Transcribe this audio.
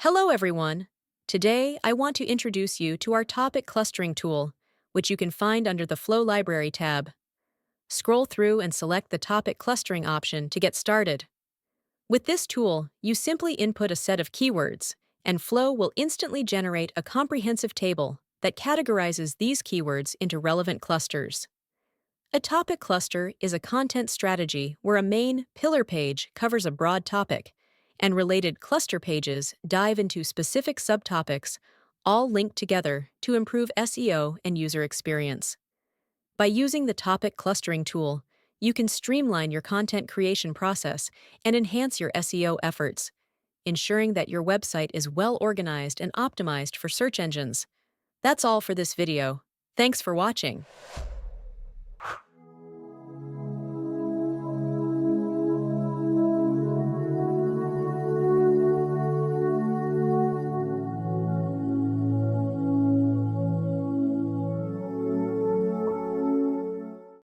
Hello, everyone. Today, I want to introduce you to our topic clustering tool, which you can find under the Flow Library tab. Scroll through and select the topic clustering option to get started. With this tool, you simply input a set of keywords, and Flow will instantly generate a comprehensive table that categorizes these keywords into relevant clusters. A topic cluster is a content strategy where a main pillar page covers a broad topic, and related cluster pages dive into specific subtopics, all linked together to improve SEO and user experience. By using the topic clustering tool, you can streamline your content creation process and enhance your SEO efforts, ensuring that your website is well organized and optimized for search engines. That's all for this video. Thanks for watching.